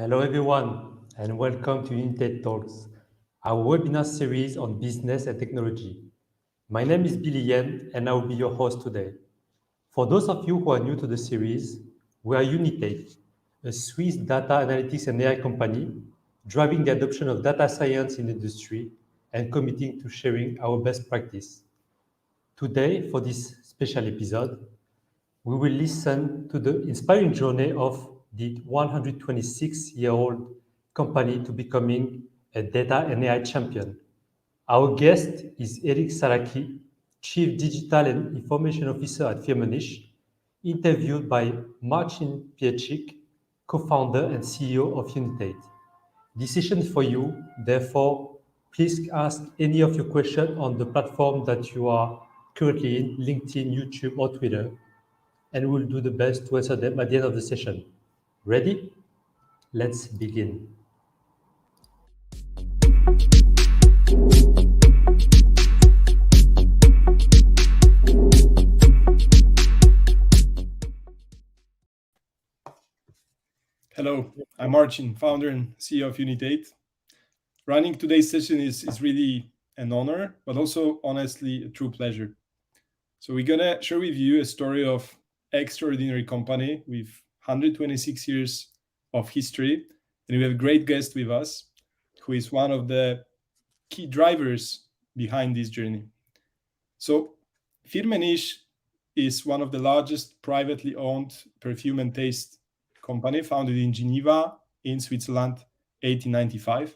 Hello everyone, and welcome to United Talks, our webinar series on business and technology. My name is Billy Yen, and I will be your host today. For those of you who are new to the series, we are Unitate, a Swiss data analytics and AI company driving the adoption of data science in the industry and committing to sharing our best practice. Today, for this special episode, we will listen to the inspiring journey of the 126-year-old company to becoming a data and AI champion. Our guest is Eric Saracchi, Chief Digital and Information Officer at Firmenich, interviewed by Marcin Piecik, co-founder and CEO of Unitate. This session is for you, therefore, please ask any of your questions on the platform that you are currently in, LinkedIn, YouTube, or Twitter, and we'll do the best to answer them at the end of the session. Ready? Let's begin. Hello, I'm Marcin, founder and CEO of Unitate. Running today's session is really an honor, but also honestly a true pleasure. So we're gonna share with you a story of extraordinary company with 126 years of history, and we have a great guest with us, who is one of the key drivers behind this journey. So Firmenich is one of the largest privately owned perfume and taste company, founded in Geneva in Switzerland, 1895.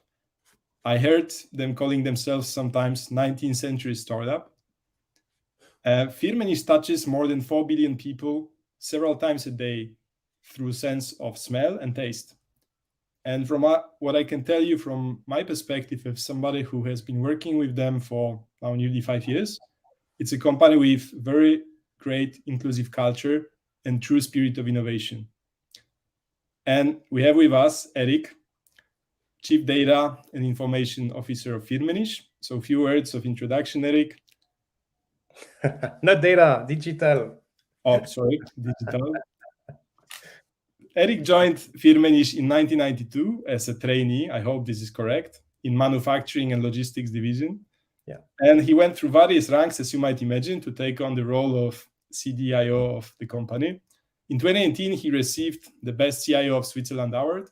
I heard them calling themselves sometimes 19th century startup. Firmenich touches more than 4 billion people several times a day through sense of smell and taste. And from what I can tell you from my perspective, of somebody who has been working with them for now nearly 5 years, it's a company with very great inclusive culture and true spirit of innovation. And we have with us Eric, Chief Data and Information Officer of Firmenich. So a few words of introduction, Eric. Not data, digital. Oh, sorry, digital. Eric joined Firmenich in 1992 as a trainee, I hope this is correct, in manufacturing and logistics division. Yeah. And he went through various ranks, as you might imagine, to take on the role of CDIO of the company. In 2018, he received the Best CIO of Switzerland award.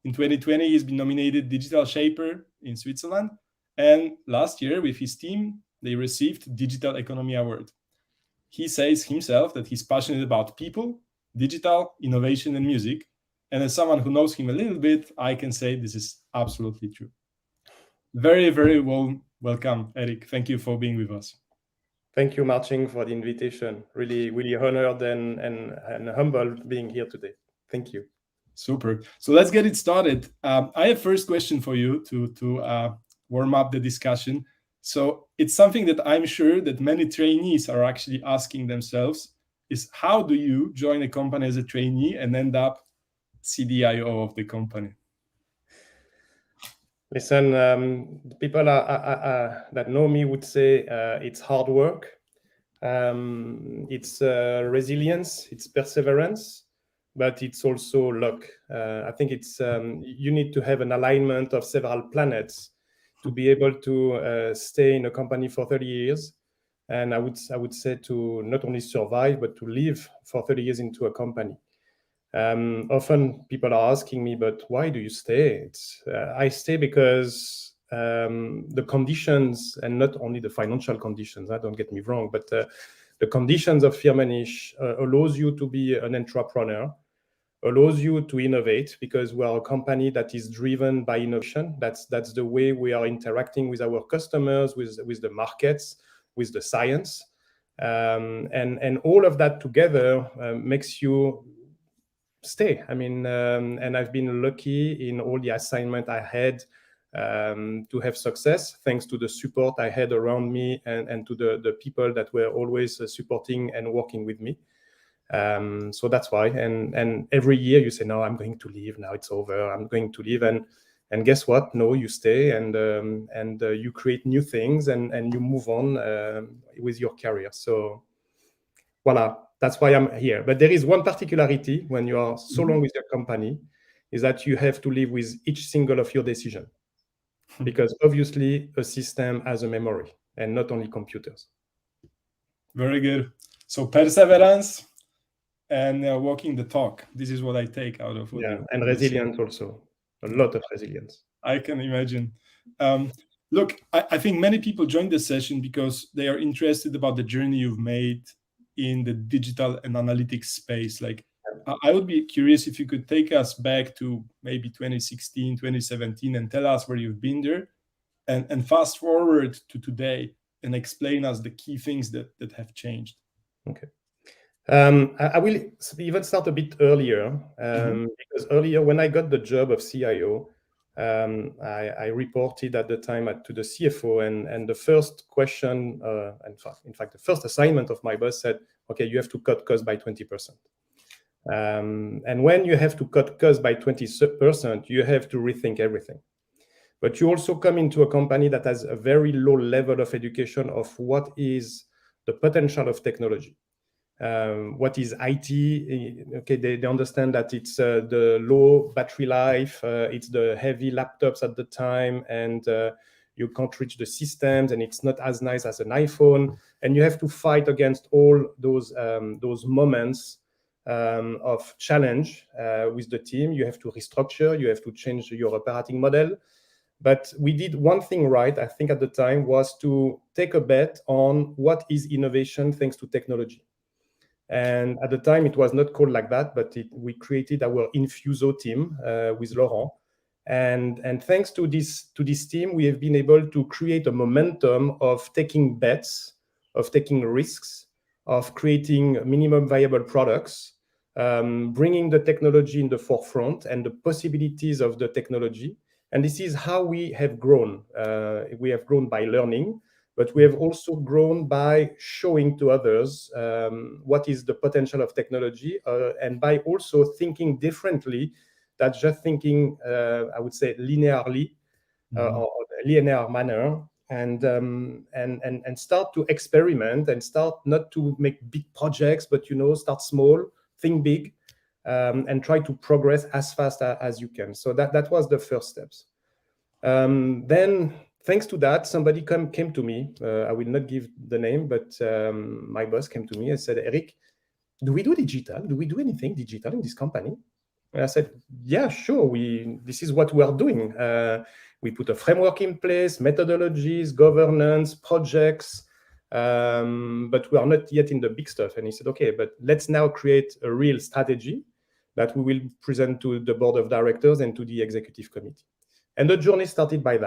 In 2020, he's been nominated Digital Shaper in Switzerland. And last year, with his team, they received Digital Economy Award. He says himself that he's passionate about people, digital, innovation, and music. And as someone who knows him a little bit, I can say this is absolutely true. Very, very welcome, Eric. Thank you for being with us. Thank you, Marcin, for the invitation. Really, really honored and humbled being here today. Thank you. Super. So let's get it started. I have first question for you to warm up the discussion. So it's something that I'm sure that many trainees are actually asking themselves is how do you join a company as a trainee and end up CDIO of the company? Listen, people that know me would say it's hard work, it's resilience, it's perseverance, but it's also luck. I think it's you need to have an alignment of several planets to be able to stay in a company for 30 years. And I would say to not only survive, but to live for 30 years into a company. Often people are asking me, but why do you stay? I stay because the conditions, and not only the financial conditions, don't get me wrong, but the conditions of Firmenich allows you to be an entrepreneur, allows you to innovate, because we are a company that is driven by innovation. That's the way we are interacting with our customers, with the markets, with the science. And all of that together makes you stay. I mean, and I've been lucky in all the assignment I had to have success, thanks to the support I had around me and to the people that were always supporting and working with me. So that's why. And every year you say, no, I'm going to leave. Now it's over. I'm going to leave. And guess what? No, you stay and you create new things and you move on with your career. So voila. That's why I'm here. But there is one particularity when you are so long with your company, is that you have to live with each single of your decision, because obviously a system has a memory and not only computers. Very good. So perseverance and walking the talk. This is what I take out of what you. And resilience also, a lot of resilience. I can imagine. Look, I think many people join this session because they are interested about the journey you've made in the digital and analytics space. Like, I would be curious if you could take us back to maybe 2016, 2017 and tell us where you've been there, and fast forward to today and explain us the key things that have changed. Okay. I will even start a bit earlier, because earlier when I got the job of CIO, I reported at the time to the CFO, and the first question, in fact, the first assignment of my boss said, okay, you have to cut costs by 20%. And when you have to cut costs by 20%, you have to rethink everything. But you also come into a company that has a very low level of education of what is the potential of technology. What is IT? Okay, they understand that it's the low battery life, it's the heavy laptops at the time, and you can't reach the systems, and it's not as nice as an iPhone, and you have to fight against all those moments of challenge with the team. You have to restructure, you have to change your operating model. But we did one thing right, I think, at the time, was to take a bet on what is innovation thanks to technology. And at the time, it was not called like that, but we created our Infuso team with Laurent. And thanks to this team, we have been able to create a momentum of taking bets, of taking risks, of creating minimum viable products, bringing the technology in the forefront and the possibilities of the technology. And this is how we have grown. We have grown by learning, but we have also grown by showing to others what is the potential of technology, and by also thinking differently than just thinking, I would say, linearly or linear manner, and start to experiment and start not to make big projects, but start small, think big, and try to progress as fast as you can. So that was the first steps. Then, thanks to that, somebody came to me. I will not give the name, but my boss came to me and said, Eric, do we do digital? Do we do anything digital in this company? And I said, yeah, sure. This is what we are doing. We put a framework in place, methodologies, governance, projects, but we are not yet in the big stuff. And he said, okay, but let's now create a real strategy that we will present to the board of directors and to the executive committee. And the journey started by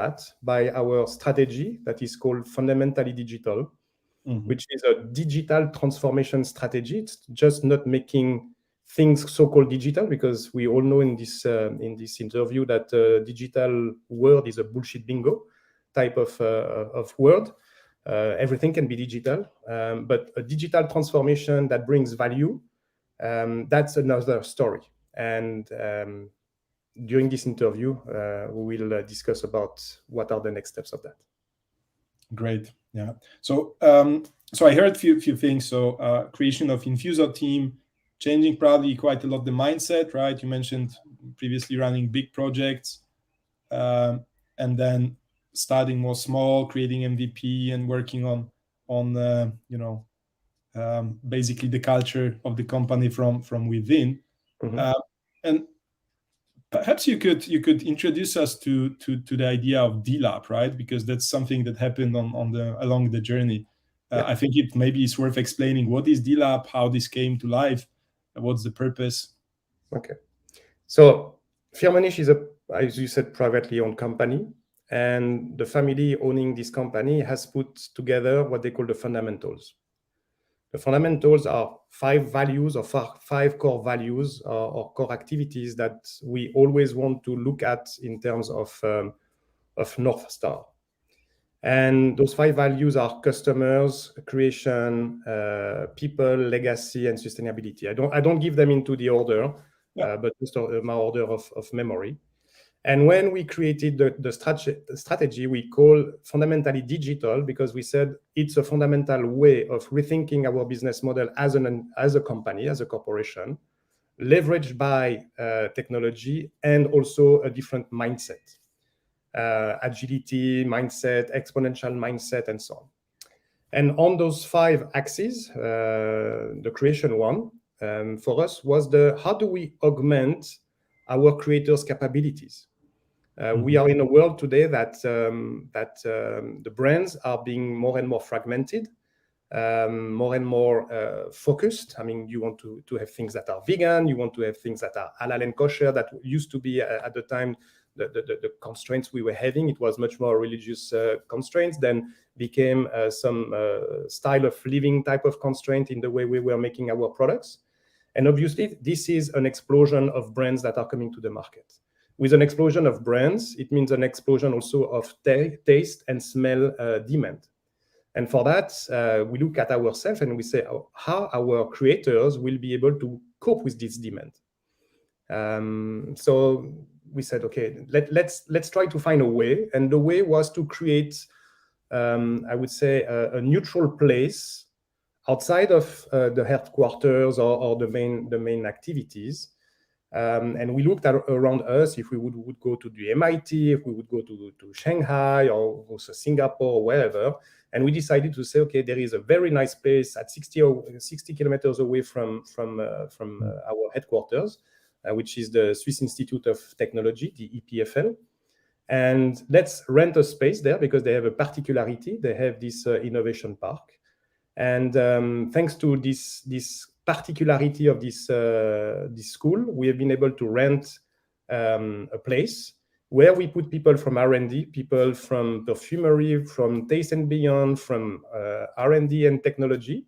our strategy that is called Fundamentally Digital, which is a digital transformation strategy. It's just not making things so-called digital, because we all know in this interview that digital word is a bullshit bingo type of word. Everything can be digital, but a digital transformation that brings value, that's another story. And during this interview, we will discuss about what are the next steps of that. Great. Yeah. So I heard a few things. So creation of Infuso team, changing probably quite a lot the mindset, right? You mentioned previously running big projects, and then starting more small, creating MVP and working on basically the culture of the company from within. And perhaps you could introduce us to the idea of DLab, right? Because that's something that happened along the journey. I think it maybe is worth explaining what is DLab, how this came to life, what's the purpose. Okay, so Firmenich is as you said, privately owned company, and the family owning this company has put together what they call the fundamentals. The fundamentals are 5 values or 5 core values or core activities that we always want to look at in terms of North Star. And those 5 values are customers, creation, people, legacy, and sustainability. I don't give them into the order, but just my order of memory. And when we created the strategy, we call Fundamentally Digital, because we said it's a fundamental way of rethinking our business model as a company, as a corporation, leveraged by technology, and also a different mindset, agility mindset, exponential mindset, and so on. And on those 5 axes, the creation one for us was how do we augment our creators' capabilities? We are in a world today that the brands are being more and more fragmented, more and more focused. I mean, you want to have things that are vegan, you want to have things that are halal and kosher. That used to be at the time the constraints we were having. It was much more religious constraints, then became some style of living type of constraint in the way we were making our products. And obviously, this is an explosion of brands that are coming to the market. With an explosion of brands, it means an explosion also of taste and smell demand. And for that, we look at ourselves and we say how our creators will be able to cope with this demand. So we said, okay, let's try to find a way. And the way was to create, I would say, a neutral place outside of the headquarters or the main activities. And we looked around us if we would go to the MIT, if we would go to Shanghai or also Singapore or wherever. And we decided to say, okay, there is a very nice place at 60 kilometers away from our headquarters, which is the Swiss Institute of Technology, the EPFL. And let's rent a space there because they have a particularity. They have this innovation park. And thanks to this particularity of this school, we have been able to rent a place where we put people from R&D, people from perfumery, from Taste and Beyond, from R&D and technology,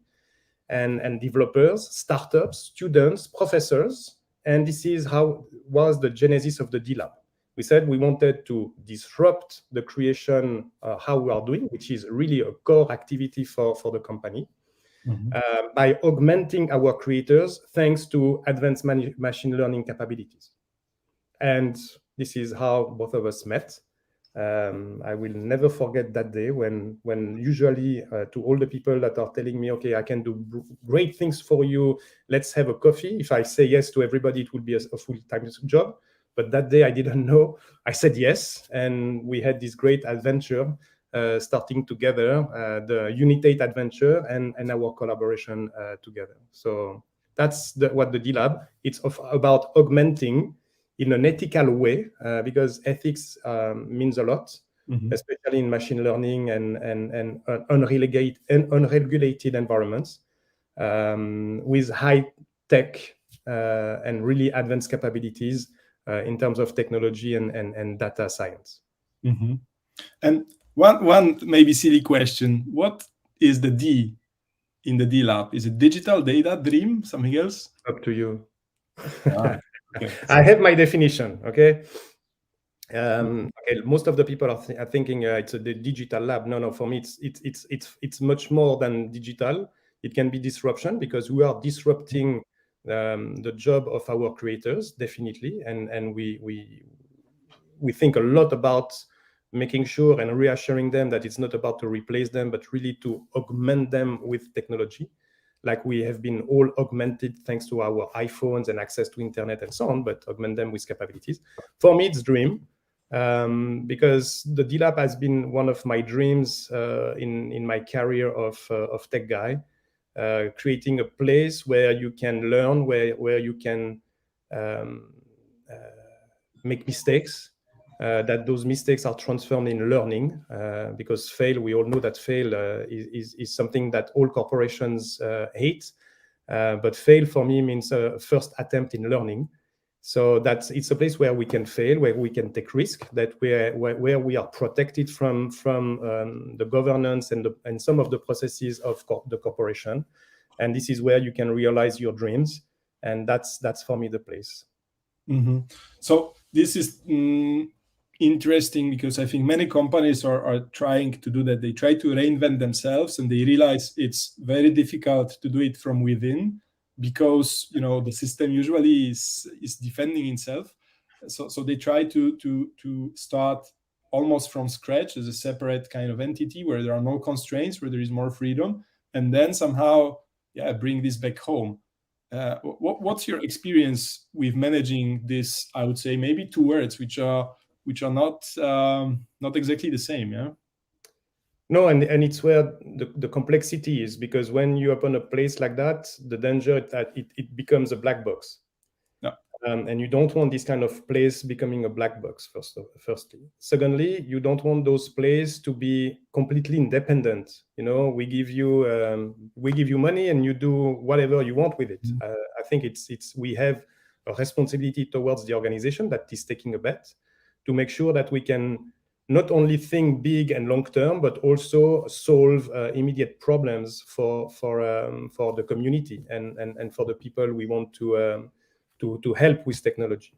and developers, startups, students, professors. And this is how was the genesis of the DLab. We said we wanted to disrupt the creation, how we are doing, which is really a core activity for the company, by augmenting our creators thanks to advanced machine learning capabilities. And this is how both of us met. I will never forget that day when usually to all the people that are telling me, okay, I can do great things for you, let's have a coffee. If I say yes to everybody, it would be a full-time job. But that day I didn't know. I said yes, and we had this great adventure starting together, the Unitate adventure and our collaboration together. So that's what the DLab. It's about augmenting in an ethical way, because ethics means a lot, especially in machine learning and unregulated environments, with high tech and really advanced capabilities in terms of technology and data science. And one maybe silly question: what is the D in the DLab? Is it digital, data, dream, something else? Up to you. Okay. I have my definition. Okay. Okay. Most of the people are thinking it's the digital lab. No. For me, it's much more than digital. It can be disruption because we are disrupting the job of our creators, definitely, and we think a lot about making sure and reassuring them that it's not about to replace them, but really to augment them with technology. Like we have been all augmented thanks to our iPhones and access to internet and so on, but augment them with capabilities. For me, it's dream, because the DLab has been one of my dreams in my career of tech guy, creating a place where you can learn, where you can make mistakes, that those mistakes are transformed in learning, because we all know that fail is something that all corporations hate, but fail for me means a first attempt in learning. So it's a place where we can fail, where we can take risk, that where we are protected from the governance and some of the processes of the corporation, and this is where you can realize your dreams, and that's for me the place. So this is interesting because I think many companies are trying to do that. They try to reinvent themselves and they realize it's very difficult to do it from within because the system usually is defending itself. So they try to start almost from scratch as a separate kind of entity where there are no constraints, where there is more freedom, and then somehow bring this back home. What's your experience with managing this? I would say maybe two words, which are not exactly the same. Yeah. No, and it's where the complexity is, because when you open a place like that, the danger that it becomes a black box. Yeah. And you don't want this kind of place becoming a black box, firstly. Secondly, you don't want those places to be completely independent. We give you money and you do whatever you want with it. I think we have a responsibility towards the organization that is taking a bet to make sure that we can not only think big and long term, but also solve immediate problems for the community and for the people we want to help with technology.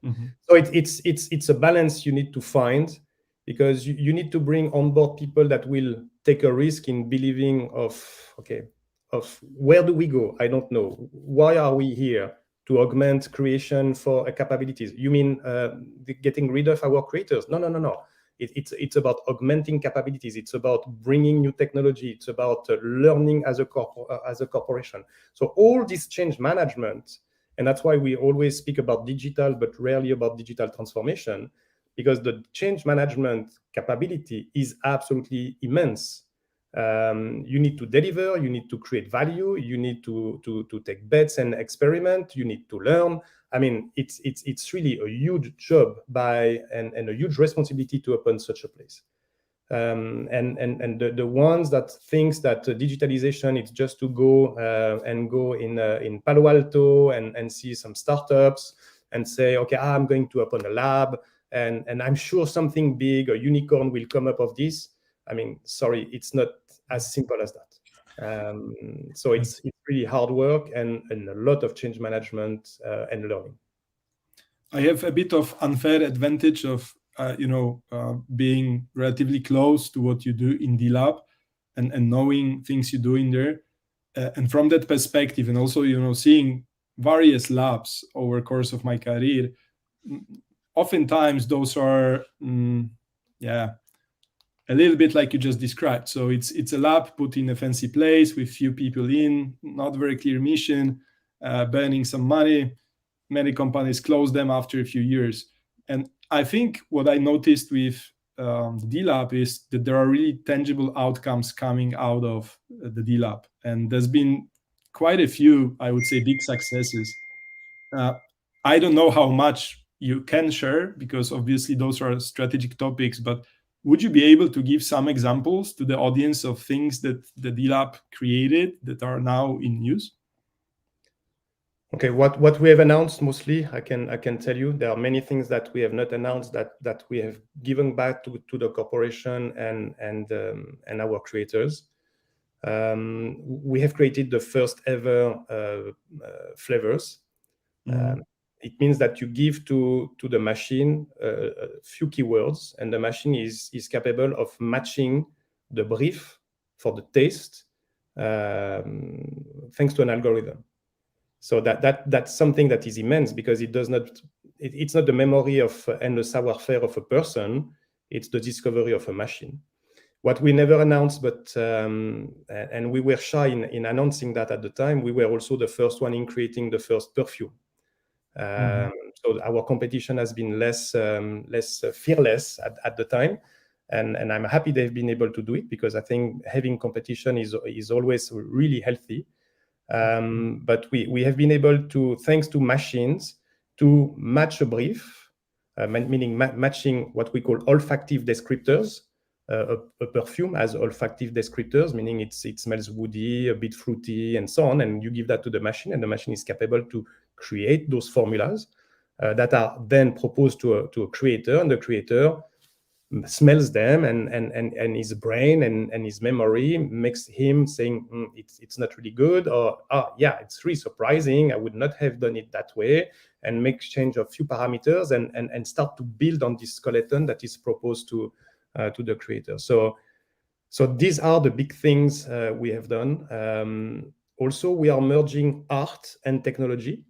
Mm-hmm. So it's a balance you need to find, because you need to bring on board people that will take a risk in believing of where do we go? I don't know. Why are we here? To augment creation for capabilities. You mean getting rid of our creators? No. It's about augmenting capabilities. It's about bringing new technology. It's about learning as a corporation. So all this change management, and that's why we always speak about digital, but rarely about digital transformation, because the change management capability is absolutely immense. You need to deliver, you need to create value, you need to take bets and experiment, you need to learn. I mean, it's really a huge job and a huge responsibility to open such a place. And the ones that thinks that digitalization is just to go in Palo Alto and see some startups and say, okay, I'm going to open a lab and I'm sure something big, a unicorn will come up of this. I mean, sorry, it's not as simple as that. So it's really hard work and a lot of change management and learning. I have a bit of unfair advantage of being relatively close to what you do in DLab and knowing things you do in there. And from that perspective, and also seeing various labs over the course of my career, oftentimes those are a little bit like you just described. So it's a lab put in a fancy place with few people in, not very clear mission, burning some money. Many companies close them after a few years. And I think what I noticed with the DLab is that there are really tangible outcomes coming out of the DLab. And there's been quite a few, I would say, big successes. I don't know how much you can share, because obviously those are strategic topics, but would you be able to give some examples to the audience of things that the DLab created that are now in use? Okay, what we have announced mostly, I can tell you, there are many things that we have not announced that we have given back to the corporation and our creators. We have created the first ever flavors. It means that you give to the machine a few keywords, and the machine is capable of matching the brief for the taste thanks to an algorithm. So that's something that is immense, because it's not the memory of and the savoir-faire of a person, it's the discovery of a machine. What we never announced, but and we were shy in announcing that at the time, we were also the first one in creating the first perfume. So our competition has been less fearless at the time, and I'm happy they've been able to do it, because I think having competition is always really healthy. But we have been able to, thanks to machines, to match a brief, meaning matching what we call olfactive descriptors. A perfume has olfactive descriptors, meaning it smells woody, a bit fruity, and so on. And you give that to the machine, and the machine is capable to create those formulas that are then proposed to a creator, and the creator smells them, and his brain and his memory makes him saying it's not really good, or yeah, it's really surprising, I would not have done it that way, and make change of few parameters and start to build on this skeleton that is proposed to the creator. So these are the big things we have done. Also, we are merging art and technology.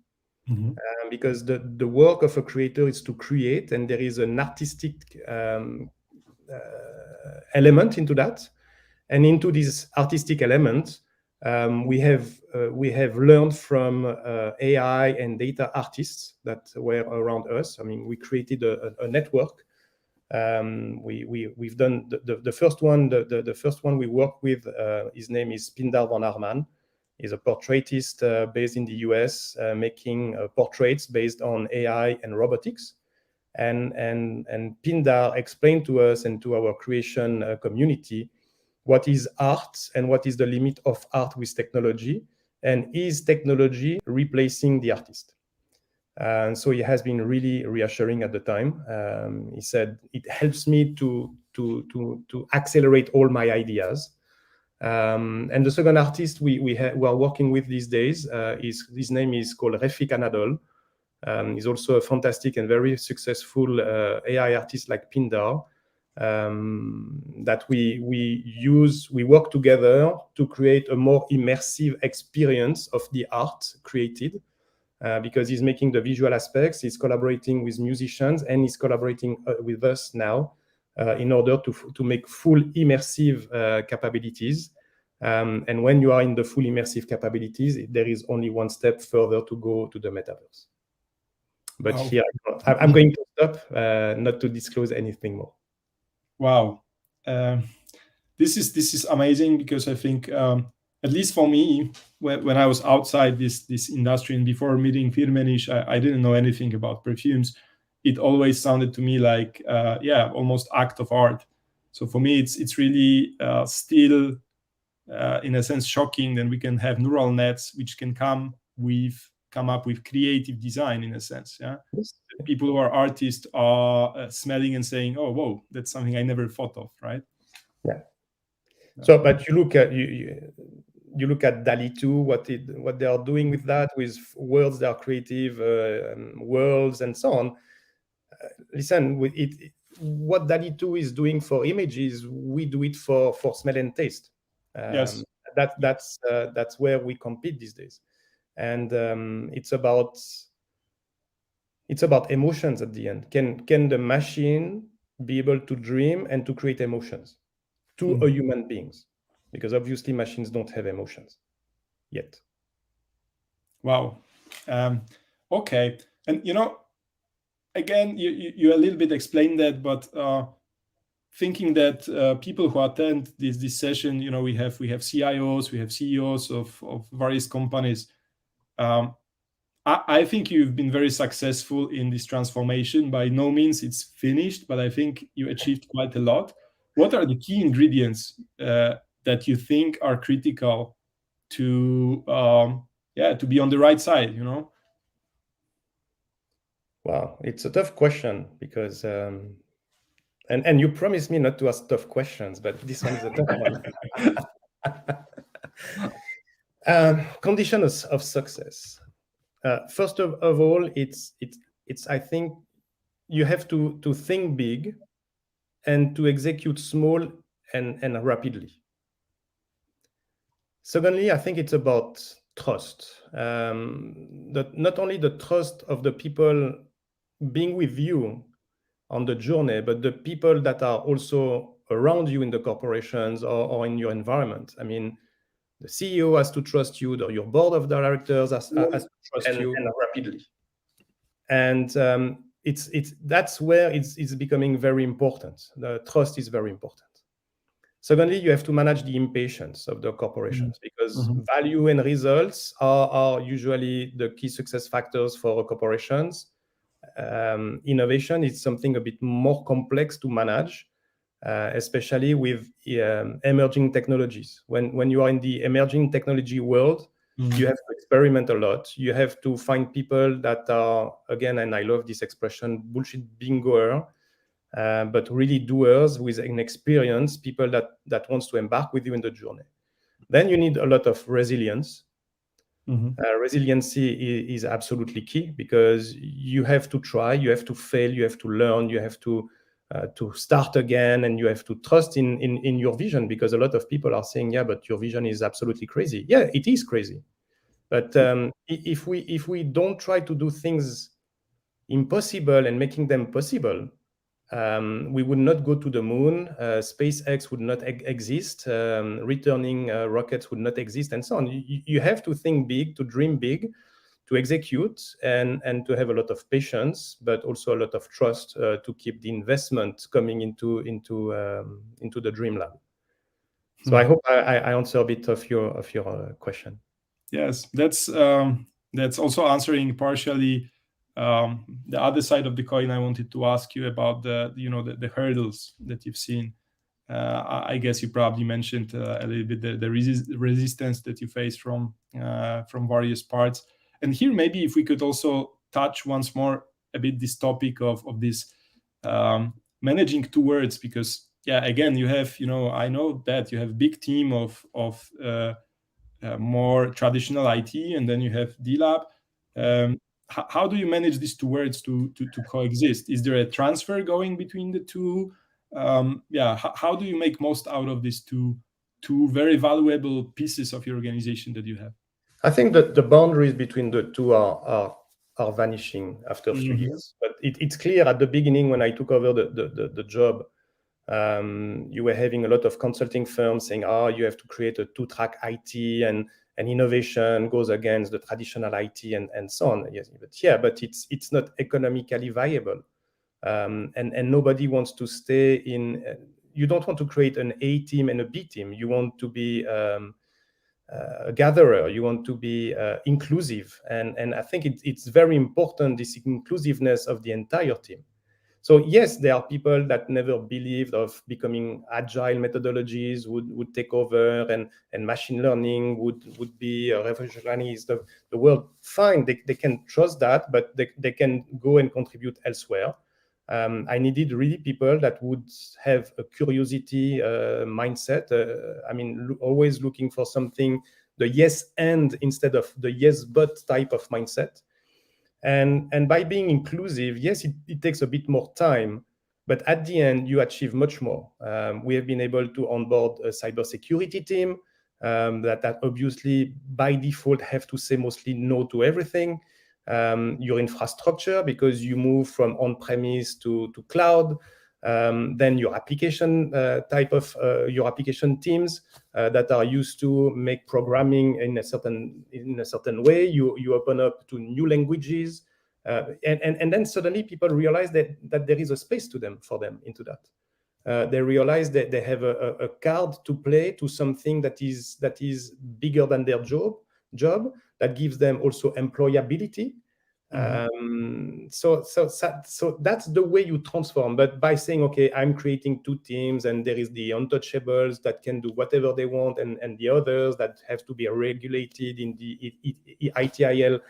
Because the work of a creator is to create, and there is an artistic element into that. And into this artistic element, We have learned from AI and data artists that were around us. I mean, we created a network. We've done the first one. The first one we worked with. His name is Pindar van Arman. He's a portraitist based in the US, making portraits based on AI and robotics. And Pindar explained to us and to our creation community what is art and what is the limit of art with technology, and is technology replacing the artist? And so he has been really reassuring at the time. He said it helps me to accelerate all my ideas. And the second artist we are working with these days, his name is called Refik Anadol. He's also a fantastic and very successful AI artist like Pindar. That we work together to create a more immersive experience of the art created, because he's making the visual aspects, he's collaborating with musicians, and he's collaborating with us now in order to make full immersive capabilities. And when you are in the full immersive capabilities, there is only one step further to go to the metaverse. But Wow. here I'm going to stop, not to disclose anything more. Wow, this is amazing, because I think, at least for me, when I was outside this industry and before meeting Firmenich, I didn't know anything about perfumes. It always sounded to me like almost act of art. So for me, it's really still in a sense shocking that we can have neural nets which can come up with creative design, in a sense. Yes. People who are artists are smelling and saying, "Oh, whoa, that's something I never thought of," right? Yeah. So, but you look at you look at DALL-E 2, what they are doing with that, with worlds, they are creative worlds and so on. Listen, with it, what DALL-E 2 is doing for images, we do it for smell and taste. Yes. That's where we compete these days, and it's about emotions at the end. Can the machine be able to dream and to create emotions to a human beings? Because obviously machines don't have emotions yet. Wow. Okay. And again, you a little bit explained that, but thinking that people who attend this session, we have CIOs, we have CEOs of various companies. I think you've been very successful in this transformation. By no means it's finished, but I think you achieved quite a lot. What are the key ingredients that you think are critical to be on the right side? Wow, it's a tough question, because and you promised me not to ask tough questions, but this one is a tough one. Conditions of success. First of all, it's I think you have to think big and to execute small and rapidly. Secondly, I think it's about trust. Not only the trust of the people being with you on the journey, but the people that are also around you in the corporations or in your environment. I mean, the CEO has to trust you, your board of directors has to trust you, and rapidly. And that's where it's becoming very important. The trust is very important. Secondly, you have to manage the impatience of the corporations, because value and results are usually the key success factors for corporations. Innovation is something a bit more complex to manage, especially with emerging technologies. When you are in the emerging technology world, you have to experiment a lot. You have to find people that are, again, and I love this expression, bullshit bingoer, but really doers with an experience, people that wants to embark with you in the journey. Then you need a lot of resilience. Resiliency is absolutely key, because you have to try, you have to fail, you have to learn, you have to start again, and you have to trust in your vision, because a lot of people are saying, yeah, but your vision is absolutely crazy. Yeah, it is crazy. But if we don't try to do things impossible and making them possible, we would not go to the moon, SpaceX would not exist, returning rockets would not exist, and so on. You have to think big, to dream big, to execute, and to have a lot of patience, but also a lot of trust to keep the investment coming into the dream lab. So I hope I answer a bit of your question. Yes, that's also answering partially the other side of the coin. I wanted to ask you about the hurdles that you've seen. I guess you probably mentioned a little bit the resistance that you face from various parts. And here, maybe if we could also touch once more a bit this topic of this managing two words, because again, you have, I know that you have big team of more traditional IT, and then you have DLab. How do you manage these two words to coexist? Is there a transfer going between the two? How do you make most out of these two very valuable pieces of your organization that you have? I think that the boundaries between the two are vanishing after a few years. But it's clear at the beginning when I took over the job, you were having a lot of consulting firms saying, you have to create a two-track IT, and innovation goes against the traditional IT and so on. Yes, but it's not economically viable. And nobody wants to stay in, you don't want to create an A team and a B team. You want to be a gatherer, you want to be inclusive. And I think it's very important, this inclusiveness of the entire team. So yes, there are people that never believed of becoming agile methodologies would take over, and machine learning would be revolutionize the world. Fine, they can trust that, but they can go and contribute elsewhere. I needed really people that would have a curiosity mindset. Always looking for something, the yes and instead of the yes but type of mindset. And by being inclusive, yes, it takes a bit more time, but at the end, you achieve much more. We have been able to onboard a cybersecurity team that obviously by default have to say mostly no to everything. Your infrastructure, because you move from on-premise to cloud. Then your application type of your application teams that are used to make programming in a certain way. You open up to new languages, and then suddenly people realize that there is a space for them into that. They realize that they have a card to play to something that is bigger than their job that gives them also employability. So that's the way you transform. But by saying, okay, I'm creating two teams, and there is the untouchables that can do whatever they want, and the others that have to be regulated in the ITIL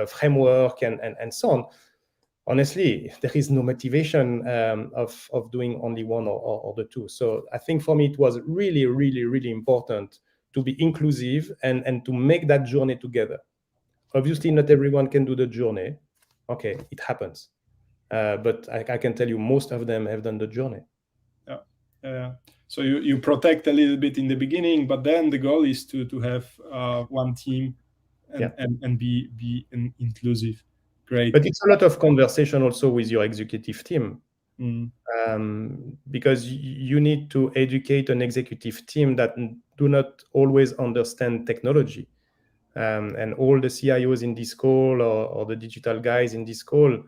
framework and so on. Honestly, there is no motivation of doing only one or the two. So I think for me, it was really, really, really important to be inclusive and to make that journey together. Obviously, not everyone can do the journey. Okay, it happens. But I can tell you most of them have done the journey. Yeah. So you protect a little bit in the beginning, but then the goal is to have one team and be inclusive. Great. But it's a lot of conversation also with your executive team. Because you need to educate an executive team that do not always understand technology. And all the CIOs in this call or the digital guys in this call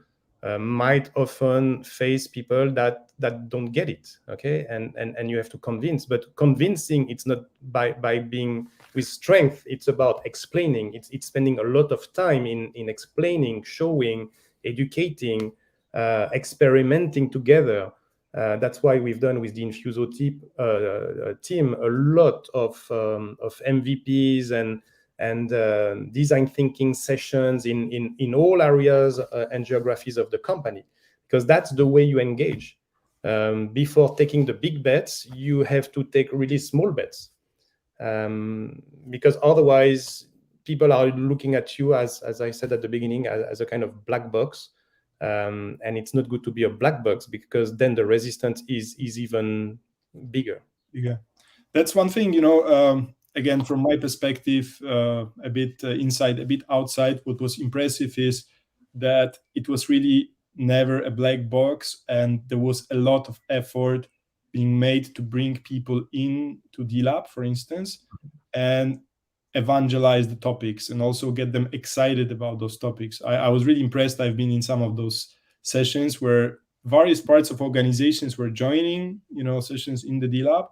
might often face people that don't get it, okay? And you have to convince. But convincing, it's not by being with strength. It's about explaining. It's spending a lot of time in explaining, showing, educating, experimenting together. That's why we've done with the Infuso team a lot of MVPs and design thinking sessions in all areas and geographies of the company, because that's the way you engage. Before taking the big bets, you have to take really small bets, because otherwise people are looking at you, as I said at the beginning, as a kind of black box. And it's not good to be a black box, because then the resistance is even bigger. Yeah, that's one thing, again, from my perspective, a bit inside, a bit outside, what was impressive is that it was really never a black box, and there was a lot of effort being made to bring people in to DLab, for instance, and evangelize the topics and also get them excited about those topics. I was really impressed. I've been in some of those sessions where various parts of organizations were joining, sessions in the DLab,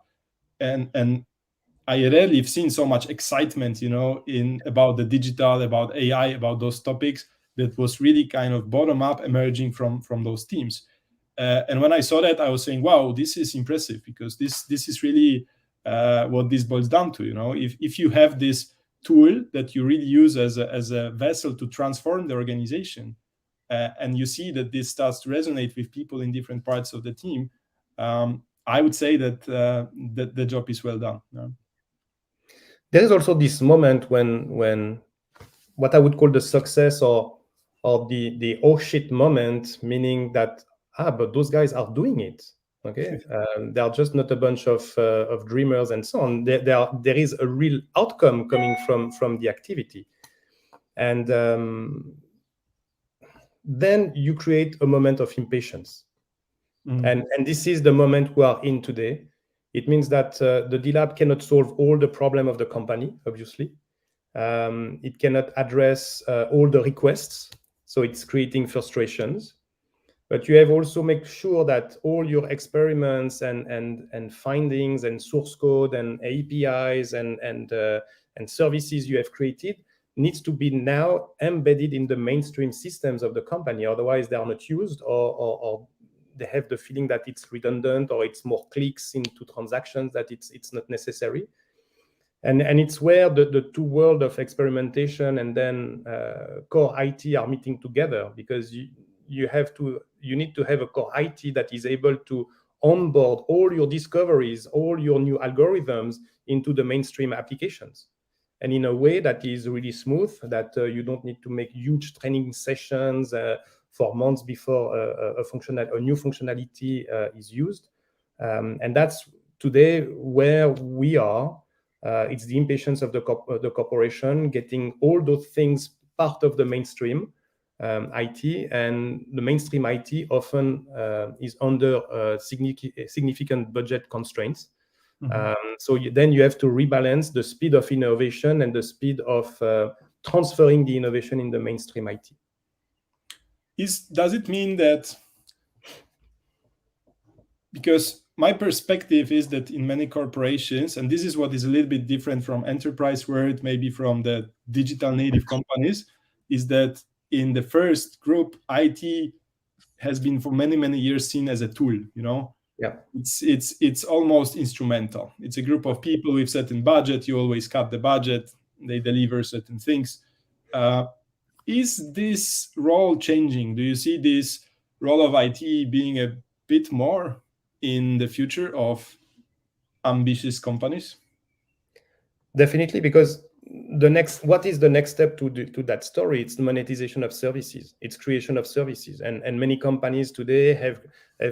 and I rarely have seen so much excitement, in about the digital, about AI, about those topics that was really kind of bottom up emerging from those teams. And when I saw that, I was saying, wow, this is impressive, because this is really what this boils down to. If you have this tool that you really use as a vessel to transform the organization, and you see that this starts to resonate with people in different parts of the team, I would say that the job is well done. There is also this moment when what I would call the success or the oh shit moment, meaning that but those guys are doing it. Okay, they are just not a bunch of dreamers and so on. There is a real outcome coming from the activity, and then you create a moment of impatience. And this is the moment we are in today. It means that the DLab cannot solve all the problem of the company, obviously. It cannot address all the requests, so it's creating frustrations. But you have also make sure that all your experiments and findings and source code and APIs and services you have created needs to be now embedded in the mainstream systems of the company. Otherwise, they are not used, or they have the feeling that it's redundant, or it's more clicks into transactions, that it's not necessary. And it's where the two worlds of experimentation and then core IT are meeting together, because you need to have a core IT that is able to onboard all your discoveries, all your new algorithms into the mainstream applications, and in a way that is really smooth, that you don't need to make huge training sessions for months before a new functionality is used. And that's today where we are. It's the impatience of the corporation getting all those things part of the mainstream IT, and the mainstream IT often is under significant budget constraints. So then you have to rebalance the speed of innovation and the speed of transferring the innovation in the mainstream IT. Does it mean that, because my perspective is that in many corporations, and this is what is a little bit different from enterprise world, maybe from the digital native companies, is that in the first group, IT has been for many, many years seen as a tool, Yeah. It's almost instrumental. It's a group of people with certain budget. You always cut the budget. They deliver certain things. Is this role changing? Do you see this role of IT being a bit more in the future of ambitious companies? Definitely, because what is the next step to that story? It's the monetization of services. It's creation of services, and many companies today have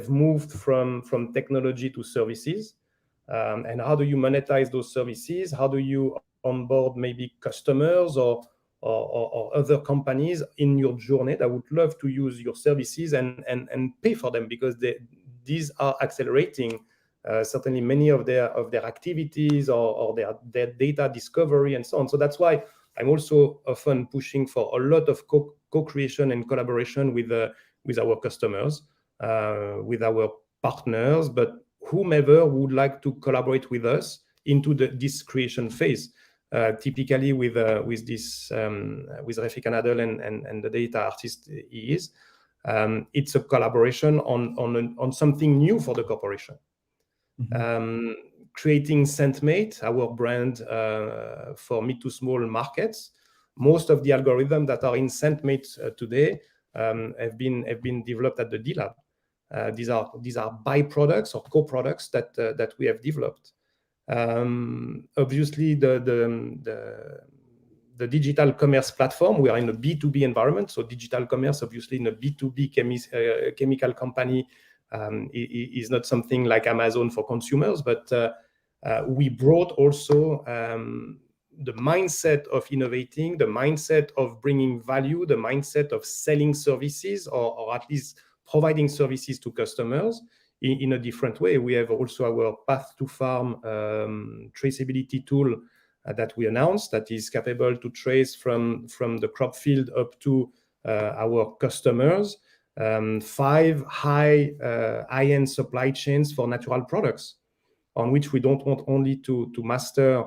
moved from technology to services. And how do you monetize those services? How do you onboard maybe customers or other companies in your journey that would love to use your services and pay for them, because these are accelerating certainly many of their activities or their data discovery and so on. So that's why I'm also often pushing for a lot of co-creation and collaboration with our customers, with our partners, but whomever would like to collaborate with us into this creation phase. Typically with Refik Anadol and the data artist he is, it's a collaboration on something new for the corporation. Creating Scentmate, our brand for mid to small markets. Most of the algorithms that are in Scentmate today have been developed at the DLab. These are byproducts or co-products that we have developed. Obviously, the digital commerce platform, we are in a B2B environment, so digital commerce, obviously, in a B2B chemical company is not something like Amazon for consumers, but we brought also the mindset of innovating, the mindset of bringing value, the mindset of selling services, or at least providing services to customers in a different way. We have also our Path to Farm traceability tool that we announced that is capable to trace from the crop field up to our customers, 5 high-end supply chains for natural products, on which we don't want only to master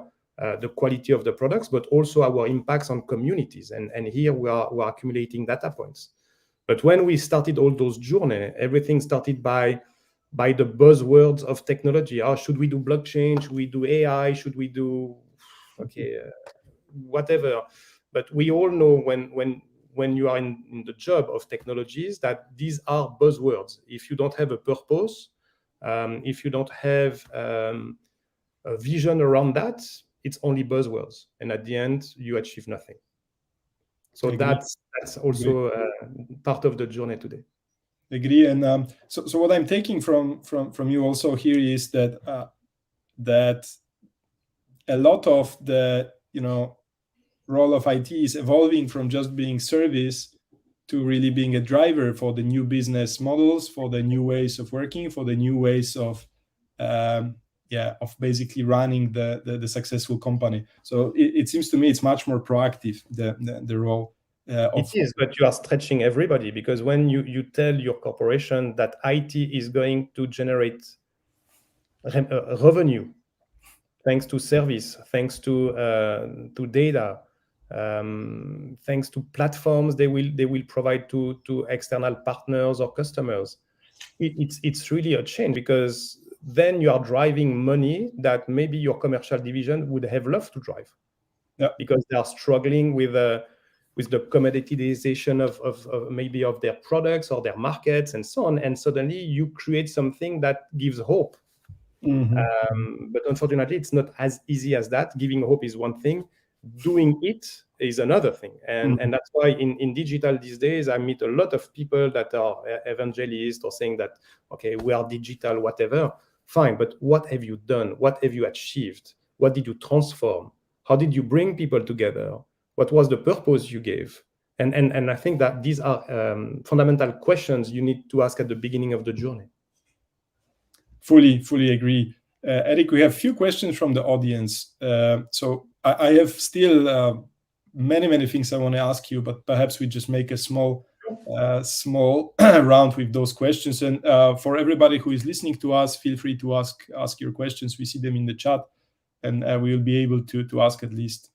the quality of the products, but also our impacts on communities. And here we are accumulating data points. But when we started all those journeys, everything started by the buzzwords of technology. Should we do blockchain? Should we do AI? Should we do whatever? But we all know when you are in the job of technologies that these are buzzwords. If you don't have a purpose, if you don't have a vision around that, it's only buzzwords, and at the end you achieve nothing. So that's also part of the journey today. Agree. And so what I'm taking from you also here is that that a lot of the role of IT is evolving from just being service to really being a driver for the new business models, for the new ways of working, for the new ways of basically running the successful company. So it seems to me it's much more proactive, the role. It is, but you are stretching everybody, because when you tell your corporation that IT is going to generate revenue thanks to service, thanks to data, thanks to platforms they will provide to external partners or customers, it's really a change, because then you are driving money that maybe your commercial division would have loved to drive, because they are struggling with the commoditization of maybe of their products or their markets and so on, and suddenly you create something that gives hope. But unfortunately, it's not as easy as that. Giving hope is one thing, doing it is another thing, and that's why in digital these days I meet a lot of people that are evangelists or saying that, okay, we are digital, whatever, fine, but what have you done? What have you achieved? What did you transform? How did you bring people together? What was the purpose you gave? And I think that these are fundamental questions you need to ask at the beginning of the journey. Fully agree. Eric, we have a few questions from the audience. So I have still many things I want to ask you, but perhaps we just make a small round with those questions. And for everybody who is listening to us, feel free to ask your questions. We see them in the chat, and we will be able to ask at least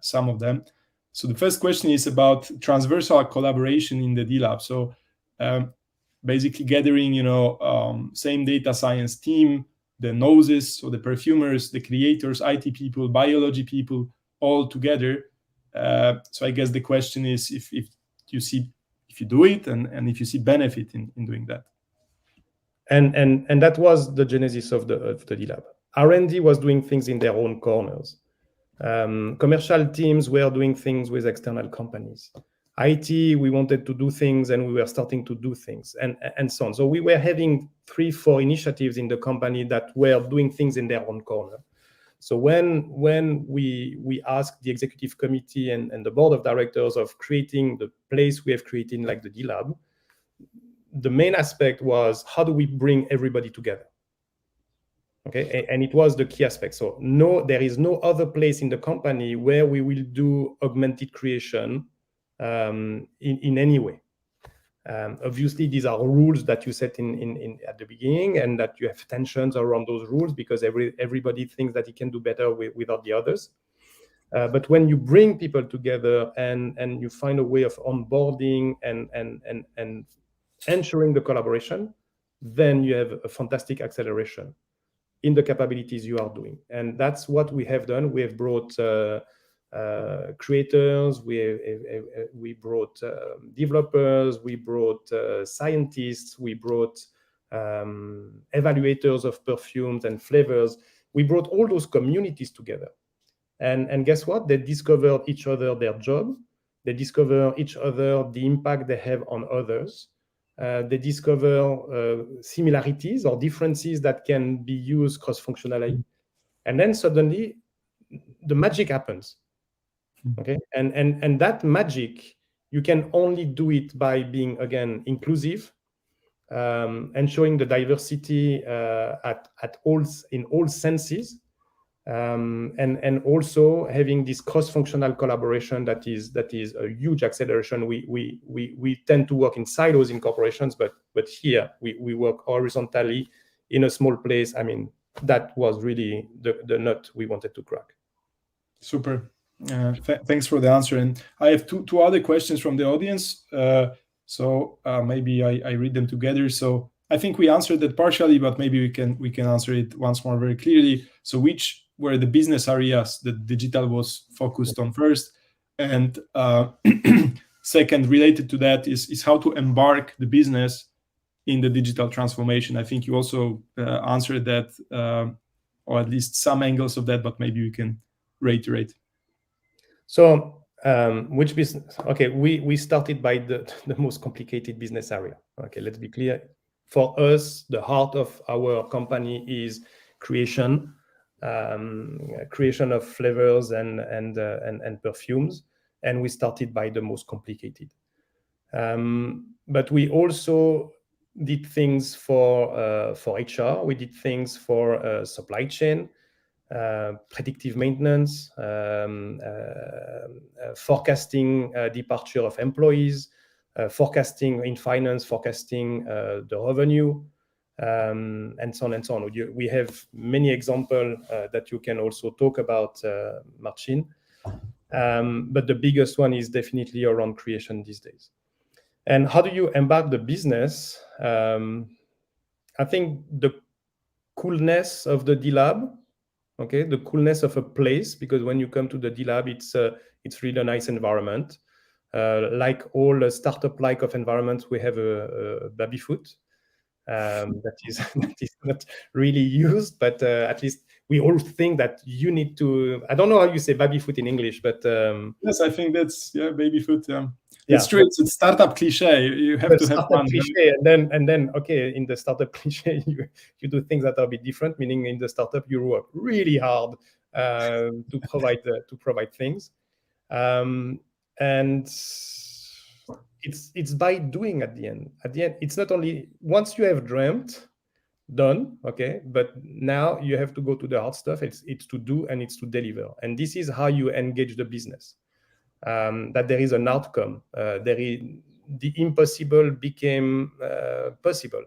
some of them. So the first question is about transversal collaboration in the DLab. So basically gathering, same data science team, the noses, so the perfumers, the creators, IT people, biology people, all together. So I guess the question is if you do it and if you see benefit in doing that. And that was the genesis of the DLab. R&D was doing things in their own corners. Commercial teams were doing things with external companies. IT, we wanted to do things, and we were starting to do things, and so on. So we were having 3-4 initiatives in the company that were doing things in their own corner. So when we asked the executive committee and the board of directors of creating the place we have created, like the DLab, the main aspect was, how do we bring everybody together? Okay, and it was the key aspect. So there is no other place in the company where we will do augmented creation in any way. Obviously, these are rules that you set in at the beginning, and that you have tensions around those rules, because everybody thinks that he can do better without the others. But when you bring people together and you find a way of onboarding and ensuring the collaboration, then you have a fantastic acceleration in the capabilities you are doing. And that's what we have done. We have brought creators, we brought developers, we brought scientists, we brought evaluators of perfumes and flavors. We brought all those communities together. And guess what? They discovered each other their job. They discover each other the impact they have on others. They discover similarities or differences that can be used cross-functionally. And then suddenly the magic happens. Okay, and that magic, you can only do it by being, again, inclusive, and showing the diversity in all senses, and also having this cross-functional collaboration that is a huge acceleration. We tend to work in silos in corporations, but here we work horizontally in a small place. I mean, that was really the nut we wanted to crack. Super. Thanks for the answer. And I have two other questions from the audience. So maybe I read them together. So I think we answered that partially, but maybe we can answer it once more very clearly. So which were the business areas that digital was focused on first? And second, related to that is how to embark the business in the digital transformation. I think you also answered that, or at least some angles of that, but maybe you can reiterate. So which business? Okay, we started by the most complicated business area. Okay, let's be clear. For us, the heart of our company is creation of flavors and perfumes, and we started by the most complicated. But we also did things for HR. We did things for supply chain, predictive maintenance, forecasting departure of employees, forecasting in finance, forecasting the revenue, and so on and so on. We have many examples that you can also talk about, Marcin. But the biggest one is definitely around creation these days. And how do you embark the business? I think the coolness of the DLab, okay, the coolness of a place, because when you come to the DLab, it's really a nice environment. Like all startup-like of environments, we have a baby foot that is not really used, but at least we all think that you need to. I don't know how you say baby foot in English, but yes, I think that's baby foot. It's true. It's a startup cliche. You have to have one. Cliche, and then okay, in the startup cliche, you do things that are a bit different. Meaning, in the startup, you work really hard to provide things, and it's by doing at the end. At the end, it's not only once you have dreamt, done, okay, but now you have to go to the hard stuff. It's to do and it's to deliver, and this is how you engage the business. That there is an outcome. The impossible became possible,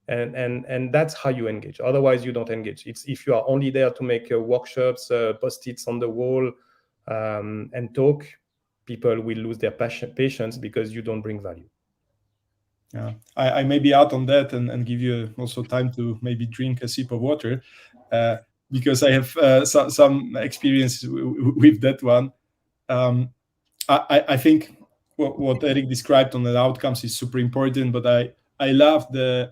and that's how you engage. Otherwise, you don't engage. It's if you are only there to make workshops, post-its on the wall, and talk, people will lose their patience because you don't bring value. Yeah, I maybe add on that and give you also time to maybe drink a sip of water, because I have some experience with that one. I think what Eric described on the outcomes is super important, but I love the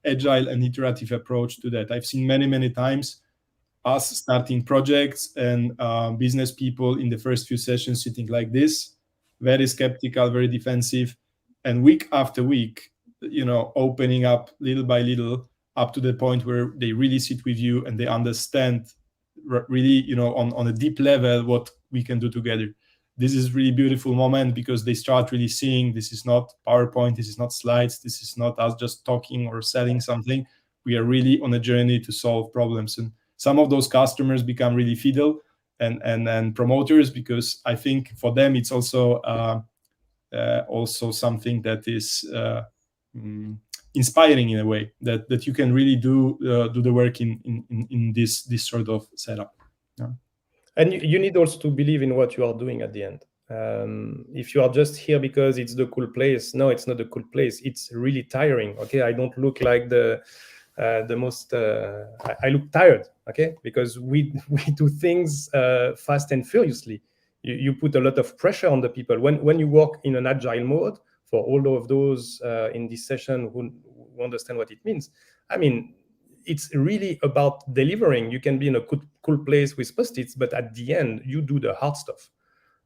agile and iterative approach to that. I've seen many times us starting projects and business people in the first few sessions sitting like this, very skeptical, very defensive, and week after week, opening up little by little up to the point where they really sit with you and they understand really, on a deep level what we can do together. This is really beautiful moment because they start really seeing this is not PowerPoint, this is not slides, this is not us just talking or selling something. We are really on a journey to solve problems. And some of those customers become really fidel and promoters, because I think for them it's also something that is inspiring in a way that you can really do the work in this sort of setup. Yeah. And you need also to believe in what you are doing at the end. If you are just here because it's the cool place, no, it's not the cool place. It's really tiring. Okay, I don't look like the most. I look tired. Okay, because we do things fast and furiously. You put a lot of pressure on the people when you work in an agile mode. For all of those in this session who understand what it means, I mean, it's really about delivering. You can be in a cool place with post-its, but at the end, you do the hard stuff.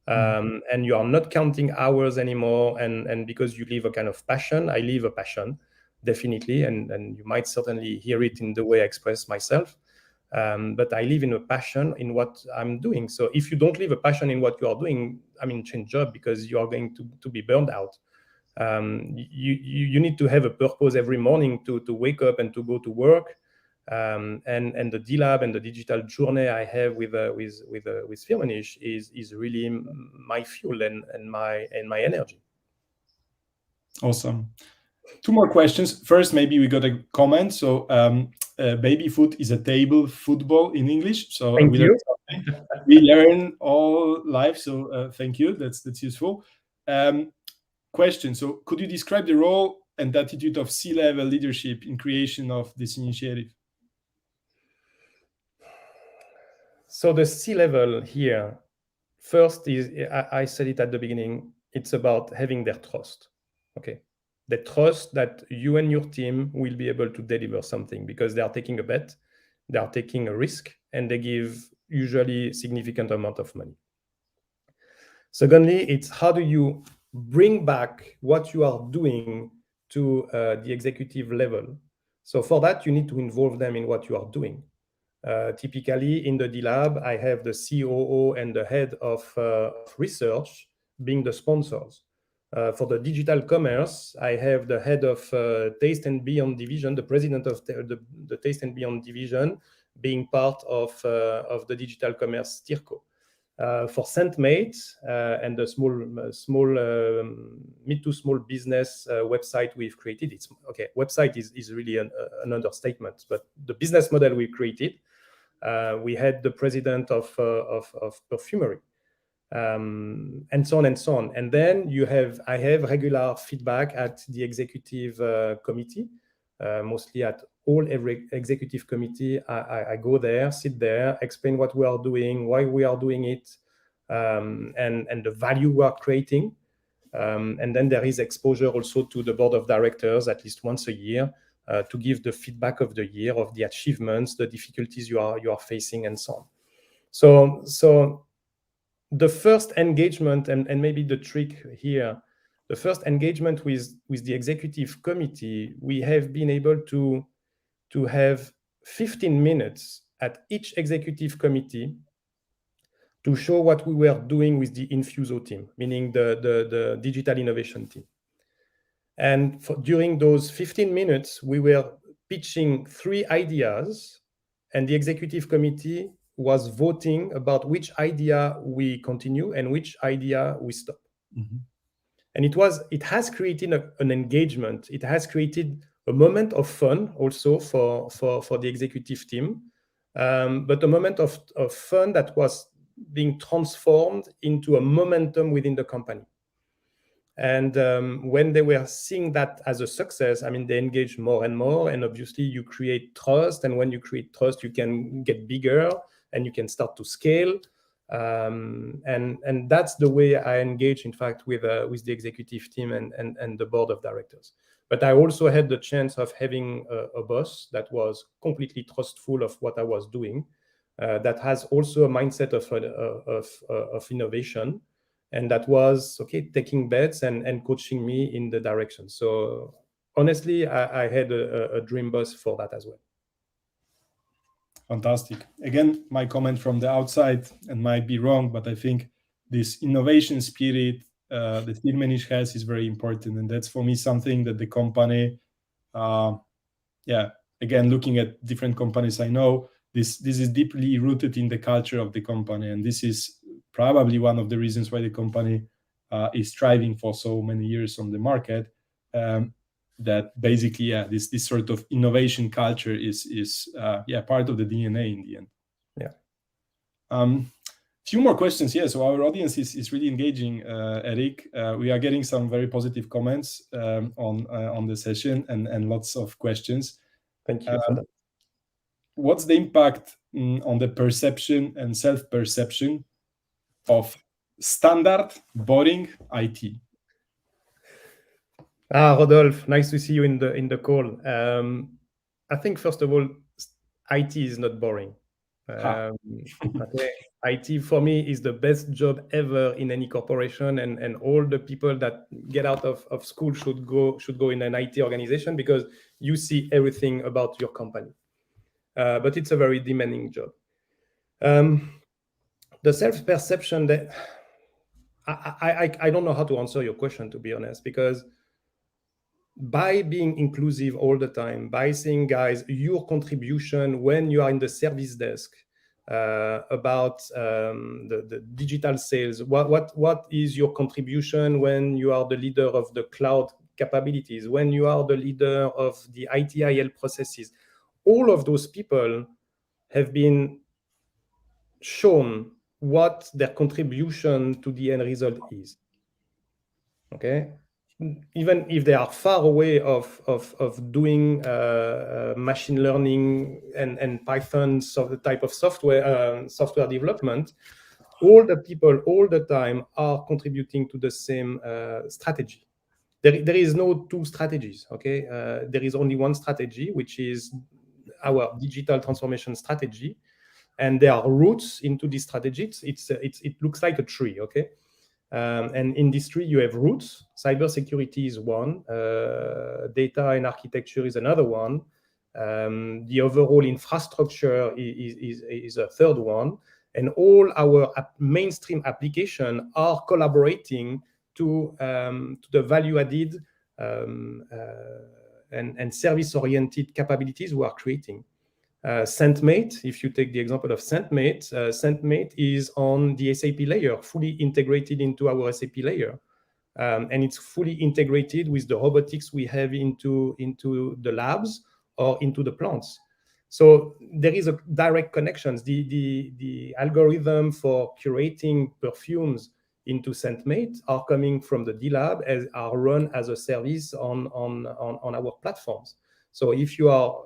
And you are not counting hours anymore. And because you live a kind of passion, I live a passion, definitely. And you might certainly hear it in the way I express myself. but I live in a passion in what I'm doing. So if you don't live a passion in what you are doing, I mean, change job, because you are going to be burned out. You need to have a purpose every morning to wake up and to go to work. And the DLab and the digital journey I have with Firmenich is really my fuel and my energy. Awesome. 2 more questions. First, maybe we got a comment. So baby foot is a table football in English. So Thank you. We learn all life. So thank you. That's useful. Question. So could you describe the role and attitude of C-level leadership in creation of this initiative? So the C-level here, first is, I said it at the beginning, it's about having their trust. Okay. The trust that you and your team will be able to deliver something, because they are taking a bet, they are taking a risk, and they give usually significant amount of money. Secondly, it's how do you bring back what you are doing to the executive level. So for that, you need to involve them in what you are doing. Typically in the DLab, I have the COO and the head of research being the sponsors. For the digital commerce, I have the head of Taste and Beyond division, the president of the Taste and Beyond division, being part of the digital commerce Tirco. For Scentmate and the small mid to small business website we've created, it's okay. Website is really an understatement, but the business model we created, we had the president of Perfumery. And so on and so on. And then I have regular feedback at the executive committee, mostly at every executive committee. I go there, sit there, explain what we are doing, why we are doing it, and the value we are creating. And then there is exposure also to the board of directors at least once a year to give the feedback of the year, of the achievements, the difficulties you are facing, and so on. So the first engagement, and maybe the trick here, the first engagement with the executive committee, we have been able to have 15 minutes at each executive committee to show what we were doing with the Infuso team, meaning the digital innovation team. And during those 15 minutes, we were pitching 3 ideas, and the executive committee was voting about which idea we continue and which idea we stop. Mm-hmm. And it has created an engagement. It has created a moment of fun also for the executive team, but a moment of fun that was being transformed into a momentum within the company. And when they were seeing that as a success, I mean, they engaged more and more, and obviously you create trust, and when you create trust, you can get bigger and you can start to scale. And that's the way I engage, in fact, with the executive team and the board of directors. But I also had the chance of having a boss that was completely trustful of what I was doing, that has also a mindset of innovation, and that was taking bets and coaching me in the direction. So honestly, I had a dream boss for that as well. Fantastic. Again, my comment from the outside, and might be wrong, but I think this innovation spirit that Firmenich has is very important, and that's for me something that the company, again, looking at different companies I know, this is deeply rooted in the culture of the company, and this is probably one of the reasons why the company is thriving for so many years on the market. That basically, this sort of innovation culture is part of the DNA in the end. Yeah. Few more questions. Yeah, so our audience is really engaging, Eric. We are getting some very positive comments on the session and lots of questions. Thank you for that. What's the impact on the perception and self-perception of standard, boring IT? Rodolphe, nice to see you in the call. I think first of all, IT is not boring. IT for me is the best job ever in any corporation, and all the people that get out of school should go in an IT organization, because you see everything about your company. but it's a very demanding job. The self-perception that I don't know how to answer your question, to be honest, because by being inclusive all the time, by saying, guys, your contribution when you are in the service desk about the digital sales, what is your contribution when you are the leader of the cloud capabilities, when you are the leader of the ITIL processes, all of those people have been shown what their contribution to the end result is. Okay, even if they are far away of doing machine learning and Python type of software development, all the people all the time are contributing to the same strategy. There is no two strategies. Okay, there is only one strategy, which is our digital transformation strategy, and there are roots into this strategy. It looks like a tree. Okay. And in this tree, you have roots. Cybersecurity is one. Data and architecture is another one. The overall infrastructure is a third one. And all our mainstream applications are collaborating to the value-added and service-oriented capabilities we are creating. ScentMate, if you take the example of ScentMate, ScentMate is on the SAP layer, fully integrated into our SAP layer. And it's fully integrated with the robotics we have into the labs or into the plants. So there is a direct connections. The algorithm for curating perfumes into ScentMate are coming from the DLab, as are run as a service on our platforms. So if you are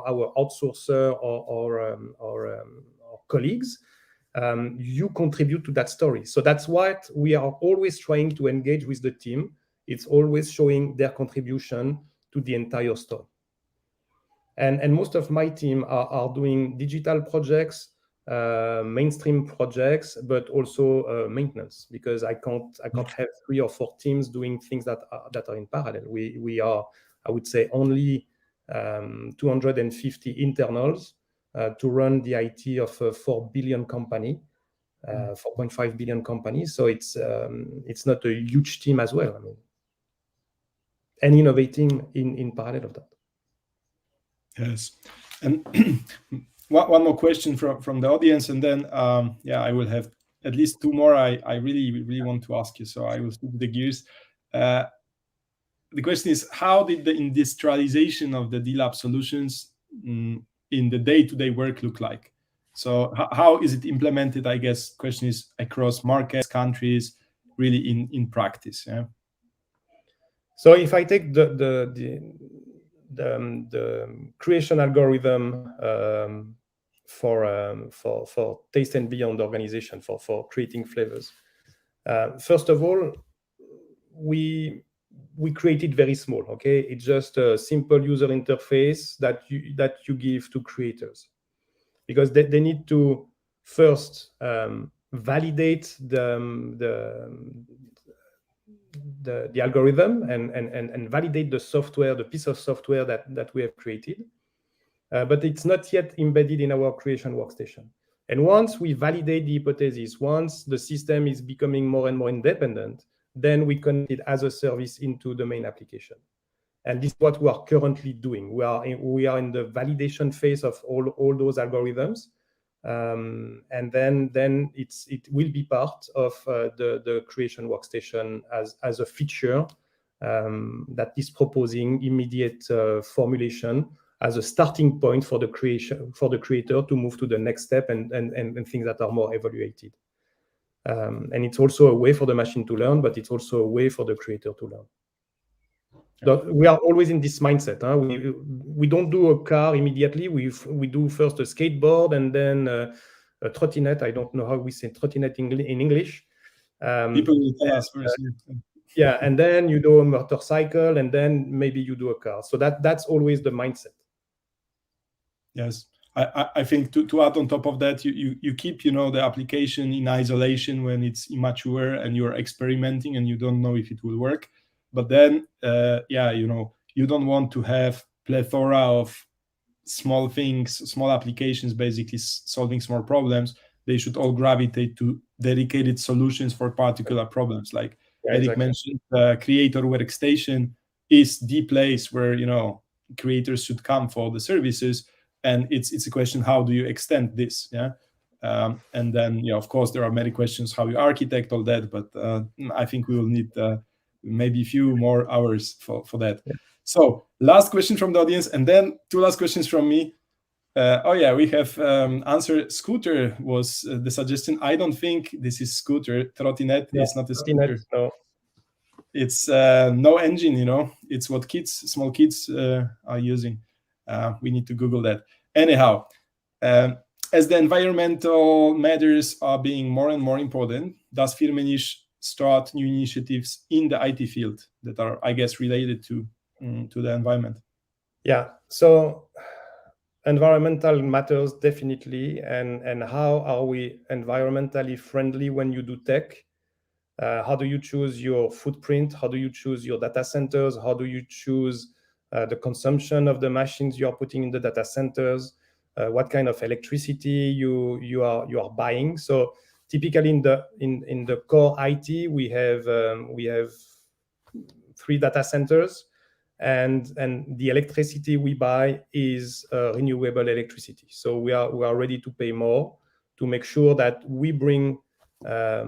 our outsourcer or colleagues, you contribute to that story. So that's what we are always trying to engage with the team. It's always showing their contribution to the entire story. And most of my team are doing digital projects, mainstream projects, but also maintenance, because I can't have 3 or 4 teams doing things that are in parallel. We are, I would say, only 250 internals to run the IT of a 4 billion company, 4.5 billion company. So it's not a huge team as well. I mean, and innovating in parallel of that. Yes, and one more question from the audience, and then I will have at least 2 more. I really want to ask you, so I will stick to the gears. The question is, how did the industrialization of the DLab solutions in the day-to-day work look like? So how is it implemented? I guess question is across markets, countries, really in practice. Yeah. So if I take the creation algorithm for Taste and Beyond organization for creating flavors, first of all, we create it very small. Okay, it's just a simple user interface that you give to creators, because they need to first validate the algorithm and validate the software, the piece of software that we have created, but it's not yet embedded in our creation workstation. And once we validate the hypothesis, once the system is becoming more and more independent, then we connect it as a service into the main application. And this is what we are currently doing. We are in the validation phase of all those algorithms. And then it will be part of the creation workstation as a feature that is proposing immediate formulation as a starting point for the creator to move to the next step and things that are more evaluated. And it's also a way for the machine to learn, but it's also a way for the creator to learn. We are always in this mindset. We don't do a car immediately. We do first a skateboard and then a trottinette. I don't know how we say trottinette in English. People will tell us first. Yeah, and then you do a motorcycle, and then maybe you do a car. So that's always the mindset. Yes, I think to add on top of that, you keep the application in isolation when it's immature and you're experimenting and you don't know if it will work. But then, you don't want to have plethora of small things, small applications, basically solving small problems, they should all gravitate to dedicated solutions for particular problems. Like Eric mentioned, creator workstation is the place where creators should come for the services, and it's a question, how do you extend this? And then of course there are many questions how you architect all that, but I think we will need maybe a few more hours for that. So last question from the audience, and then two last questions from me. We have answer. Scooter was the suggestion. I don't think this is scooter. Trottinette is not a scooter. No. It's no engine, it's what small kids are using. We need to Google that. Anyhow, as the environmental matters are being more and more important, does Firmenich start new initiatives in the IT field that are, I guess, related to the environment? Yeah, so environmental matters definitely, and how are we environmentally friendly when you do tech? How do you choose your footprint? How do you choose your data centers? How do you choose the consumption of the machines you are putting in the data centers? What kind of electricity you are buying? So typically in the core IT, we have 3 data centers, and the electricity we buy is renewable electricity. So we are ready to pay more to make sure that we bring a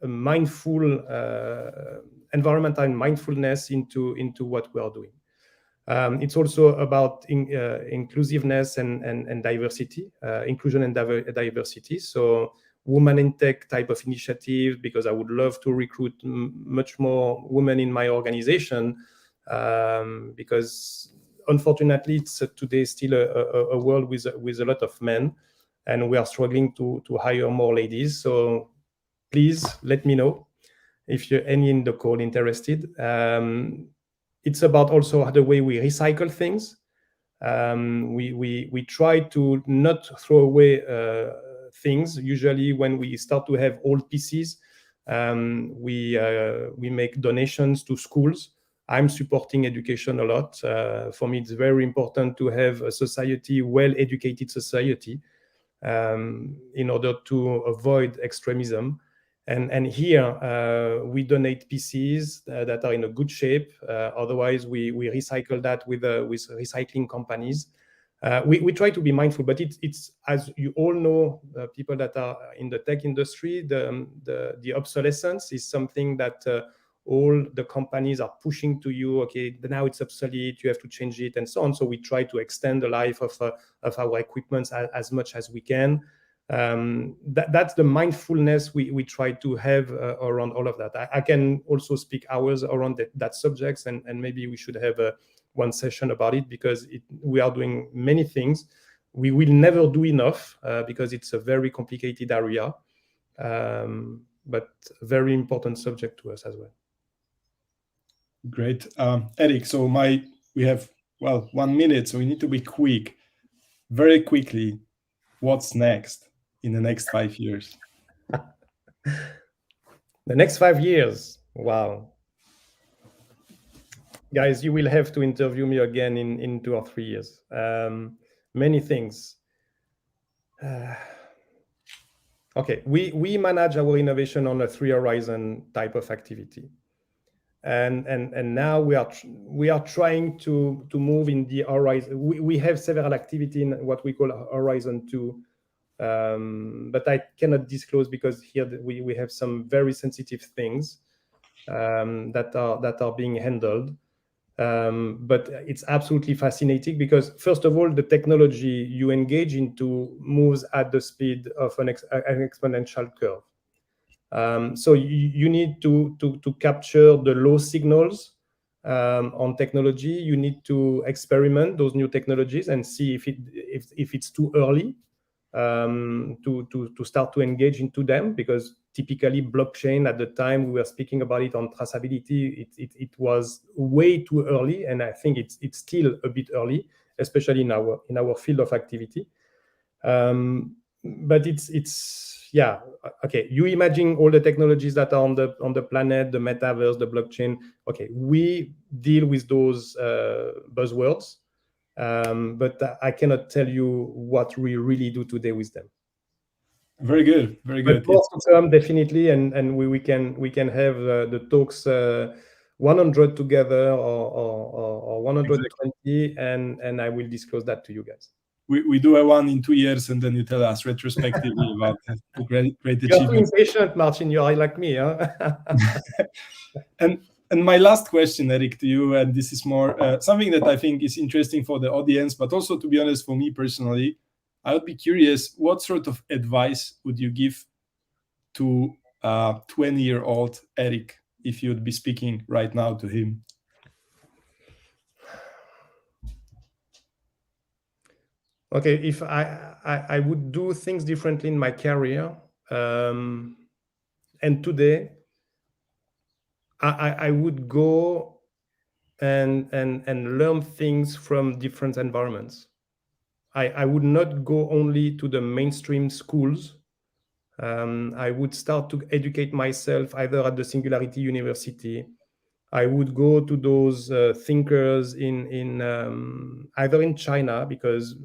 mindful environmental mindfulness into what we are doing. It's also about inclusiveness and diversity, inclusion and diversity. So women in tech type of initiative, because I would love to recruit much more women in my organization, because unfortunately it's today still a world with a lot of men, and we are struggling to hire more ladies. So please let me know if you're any in the call interested. It's about also the way we recycle things. We try to not throw away things. Usually when we start to have old PCs, we make donations to schools. I'm supporting education a lot. For me, it's very important to have a society, well-educated society, in order to avoid extremism. And here we donate PCs that are in a good shape. Otherwise, we recycle that with recycling companies. We try to be mindful, but it's as you all know, people that are in the tech industry, the obsolescence is something that all the companies are pushing to you. Okay, now it's obsolete, you have to change it, and so on. So we try to extend the life of our equipment as much as we can. That's the mindfulness we try to have around all of that. I can also speak hours around that subjects, and maybe we should have one session about it, because we are doing many things. We will never do enough because it's a very complicated area, but very important subject to us as well. Great. Eric, so we have 1 minute, so we need to be quick. Very quickly, what's next in the next 5 years? The next 5 years, wow. Guys, you will have to interview me again in 2 or 3 years. Many things. Okay, we manage our innovation on a 3 horizon type of activity. And now we are trying to move in the horizon. We have several activity in what we call Horizon 2, but I cannot disclose because here we have some very sensitive things that are being handled. But it's absolutely fascinating because, first of all, the technology you engage into moves at the speed of an exponential curve. So you need to capture the low signals on technology. You need to experiment those new technologies and see if it's too early to start to engage into them, because typically blockchain at the time we were speaking about it on traceability, it was way too early, and I think it's still a bit early, especially in our field of activity. But it's yeah, okay. You imagine all the technologies that are on the planet, the metaverse, the blockchain. Okay, we deal with those buzzwords. but I cannot tell you what we really do today with them. Very good, very good. But more to come, definitely, and we can have the talks 100 together or 120, and I will disclose that to you guys. We do a one in 2 years, and then you tell us retrospectively about the great achievements. You're too impatient, Martin. You're like me, huh? And my last question, Eric, to you, and this is more something that I think is interesting for the audience, but also, to be honest, for me personally, I would be curious, what sort of advice would you give to 20-year-old Eric if you would be speaking right now to him? Okay, if I would do things differently in my career, and today I would go and learn things from different environments. I would not go only to the mainstream schools. I would start to educate myself either at the Singularity University. I would go to those thinkers in either in China, because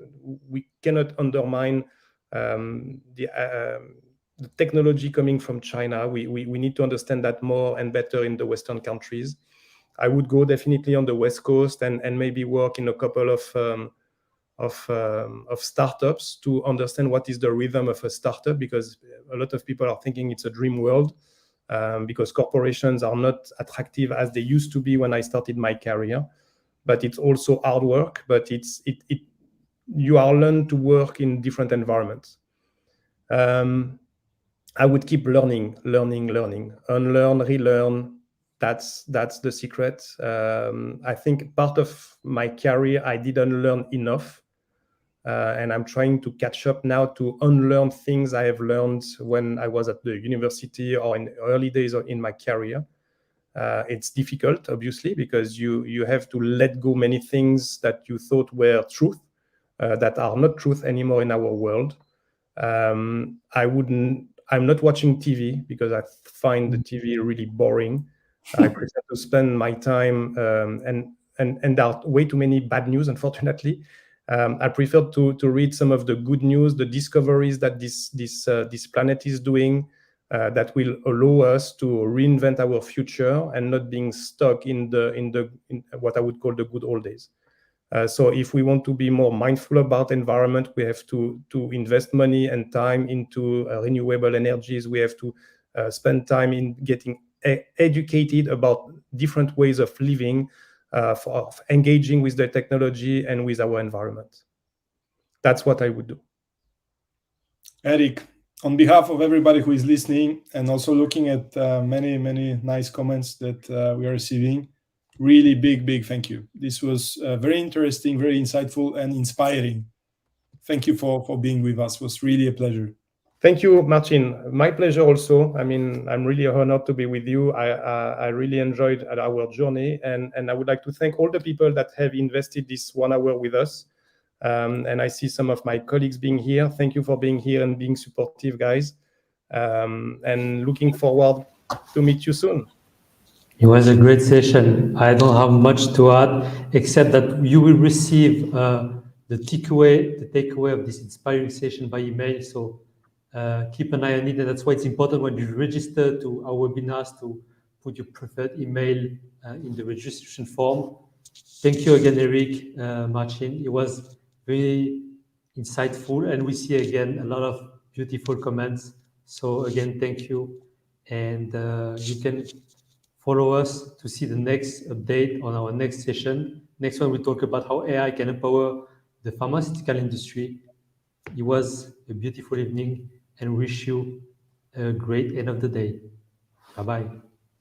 we cannot undermine the technology coming from China. We need to understand that more and better in the Western countries. I would go definitely on the West Coast and maybe work in a couple of startups to understand what is the rhythm of a startup, because a lot of people are thinking it's a dream world, because corporations are not attractive as they used to be when I started my career. But it's also hard work, but you are learned to work in different environments. I would keep learning, unlearn, relearn. That's the secret. I think part of my career I didn't learn enough, and I'm trying to catch up now to unlearn things I have learned when I was at the university or in early days in my career. It's difficult, obviously, because you have to let go many things that you thought were truth, that are not truth anymore in our world. I'm not watching TV because I find the TV really boring. I prefer to spend my time, and there are way too many bad news, unfortunately. I prefer to read some of the good news, the discoveries that this planet is doing, that will allow us to reinvent our future and not being stuck in what I would call the good old days. So if we want to be more mindful about environment, we have to invest money and time into renewable energies. We have to spend time in getting educated about different ways of living, of engaging with the technology and with our environment. That's what I would do. Eric, on behalf of everybody who is listening and also looking at many nice comments that we are receiving, really big thank you. This was very interesting, very insightful and inspiring. Thank you for being with us. It was really a pleasure. Thank you, Martin. My pleasure also. I mean, I'm really honored to be with you. I really enjoyed our journey, and I would like to thank all the people that have invested this 1 hour with us. And I see some of my colleagues being here. Thank you for being here and being supportive, guys. And looking forward to meet you soon. It was a great session. I don't have much to add, except that you will receive the takeaway of this inspiring session by email. So keep an eye on it, and that's why it's important when you register to our webinars to put your preferred email in the registration form. Thank you again, Eric, Martin. It was very insightful, and we see again a lot of beautiful comments. So again, thank you, and you can follow us to see the next update on our next session. Next one, we talk about how AI can empower the pharmaceutical industry. It was a beautiful evening, and wish you a great end of the day. Bye-bye.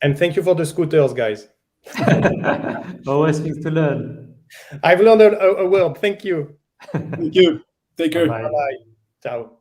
And thank you for the scooters, guys. Always things to learn. I've learned a word. Thank you. Thank you. Take care. Bye-bye. Ciao.